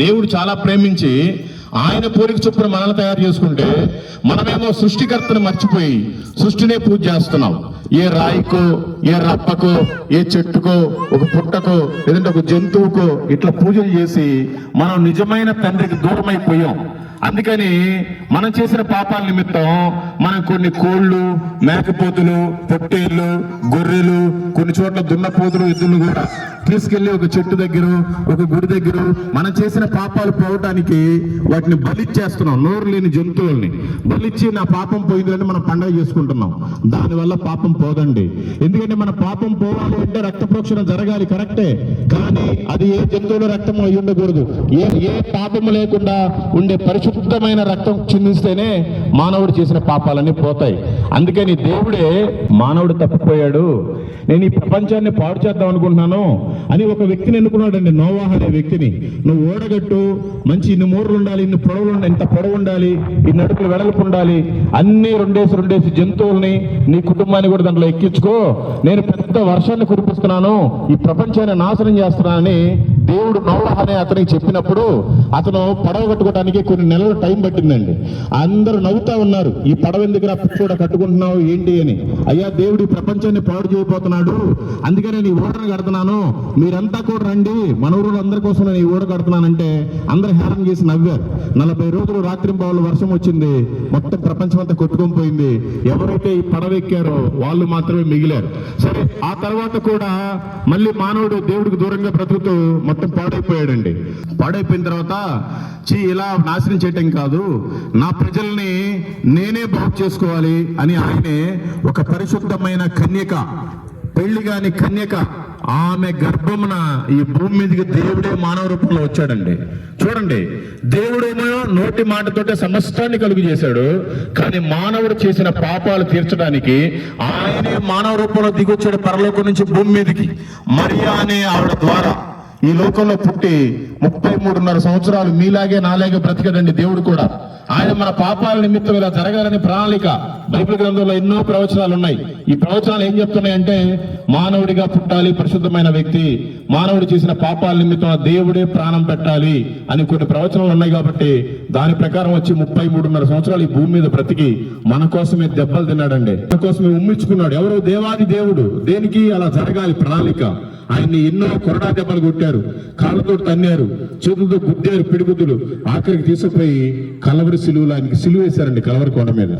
దేవుడు చాలా ప్రేమించి ఆయన పోలిక చొప్పున మనల్ని తయారు చేసుకుంటే మనమేమో సృష్టికర్తను మర్చిపోయి సృష్టినే పూజ చేస్తున్నాం. ఏ రాయికో, ఏ రప్పకో, ఏ చెట్టుకో, ఒక పుట్టకో, లేదంటే ఒక జంతువుకో ఇట్లా పూజలు చేసి మనం నిజమైన తండ్రికి దూరమైపోయాం. అందుకని మనం చేసిన పాపాల నిమిత్తం మనం కొన్ని కోళ్ళు, మేకపోతులు, పొట్టేళ్ళు, గొర్రెలు, కొన్ని చోట్ల దున్నపోతులు, ఎద్దులు కూడా తీసుకెళ్లి ఒక చెట్టు దగ్గర, ఒక గుడి దగ్గర మనం చేసిన పాపాలు పోవటానికి వాటిని బలిచ్చేస్తున్నాం. నోరు లేని జంతువుల్ని బలిచ్చి నా పాపం పోయిందని మనం పండగ చేసుకుంటున్నాం. దానివల్ల పాపం పోదండి. ఎందుకంటే మన పాపం పోవాలి అంటే రక్త ప్రోక్షణ జరగాలి, కరెక్టే. కానీ అది ఏ జంతువుల రక్తం అయి ఉండకూడదు. ఏ పాపము లేకుండా ఉండే పరిశుద్ధమైన రక్తం చిందిస్తేనే మానవుడు చేసిన పాపాలన్నీ పోతాయి. అందుకని దేవుడే మానవుడు తప్పిపోయాడు, నేను ఈ ప్రపంచాన్ని పాడు చేద్దాం అనుకుంటున్నాను అని ఒక వ్యక్తిని ఎన్నుకున్నాడండి, నోవాహు అనే వ్యక్తిని. నువ్వు ఓడగట్టు, మంచి ఇన్ని మూరలు ఉండాలి, ఇన్ని పొడవులు ఉండాలి, ఇంత పొడవు ఉండాలి, ఈ నడుపులు వెడల్పు ఉండాలి, అన్ని రెండేసి జంతువుల్ని నీ కుటుంబాన్ని కూడా దాంట్లో ఎక్కించుకో, నేను పెద్ద వర్షాన్ని కురిపిస్తున్నాను, ఈ ప్రపంచాన్ని నాశనం చేస్తున్నానని దేవుడు నోవాహు అనే అతనికి చెప్పినప్పుడు అతను పడవ కట్టుకోవడానికి కొన్ని నెలలు టైం పట్టిందండి. అందరూ నవ్వుతా ఉన్నారు, ఈ పడవ ఎందుకు కూడా కట్టుకుంటున్నావు ఏంటి అని. అయ్యా, దేవుడు ఈ ప్రపంచాన్ని పాడు చేయబోతున్నాడు, అందుకనే నీ ఓడను కడుతున్నాను, మీరంతా కూడా రండి, మన ఊరు అందరి కోసం నేను ఈ ఓడ కడుతున్నానంటే అందరూ హేళన చేసి నవ్వారు. 40 రోజులు రాత్రింబావులు వర్షం వచ్చింది, మొత్తం ప్రపంచం అంతా కొట్టుకొని పోయింది. ఎవరైతే ఈ పడవ ఎక్కారో వాళ్ళు మాత్రమే మిగిలారు. సరే, ఆ తర్వాత కూడా మళ్ళీ మానవుడు దేవుడికి దూరంగా బ్రతుకుతూ మొత్తం పాడైపోయాడండి. పాడైపోయిన తర్వాత ఇలా నాశనం చేయటం కాదు, నా ప్రజల్ని నేనే బాగు చేసుకోవాలి అని ఆయనే ఒక పరిశుద్ధమైన కన్యక, పెళ్లి కాని కన్యక, ఆమె గర్భమున ఈ భూమి మీదకి దేవుడే మానవ రూపంలో వచ్చాడండి. చూడండి, దేవుడేమో నోటి మాటతోటే సమస్తాన్ని కలుగు చేశాడు, కానీ మానవుడు చేసిన పాపాలు తీర్చడానికి ఆయనే మానవ రూపంలో దిగొచ్చాడు పరలోకం నుంచి భూమి మీదకి. మరియా అనే ఆవిడ ద్వారా ఈ లోకంలో పుట్టి 33.5 సంవత్సరాలు మీలాగే నాలాగే బ్రతికడండి దేవుడు కూడా. ఆయన మన పాపాల నిమిత్తం ఇలా జరగాలని ప్రణాళిక. బైబిల్ గ్రంథంలో ఎన్నో ప్రవచనాలు ఉన్నాయి. ఈ ప్రవచనాలు ఏం చెప్తున్నాయంటే మానవుడిగా పుట్టాలి పరిశుద్ధమైన వ్యక్తి, మానవుడు చేసిన పాపాల నిమిత్తం దేవుడే ప్రాణం పెట్టాలి అని కొన్ని ప్రవచనాలు ఉన్నాయి. కాబట్టి దాని ప్రకారం వచ్చి 33.5 సంవత్సరాలు ఈ భూమి మీద బ్రతికి మన కోసమే దెబ్బలు తిన్నాడండి, మన కోసమే ఉమ్మించుకున్నాడు. ఎవరో దేవాది దేవుడు. దేనికి అలా జరగాలి ప్రణాళిక. ఆయన్ని ఎన్నో కొరడా దెబ్బలు కొట్టారు, కాళ్ళతో తన్నారు, చేతులతో గుద్దారు, పిడిగుద్దులు. ఆఖరికి తీసుకుపోయి కలవరి సిలువలు ఆయనకి సిలువ వేశారండి. కలవరి కొండ మీద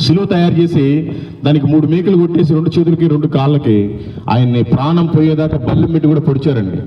సిలువ తయారు చేసి దానికి 3 మేకలు కొట్టేసి 2 చేతులకి 2 కాళ్ళకి ఆయన్ని ప్రాణం పోయేదాకా బల్లం పెట్టి కూడా పొడిచారండి.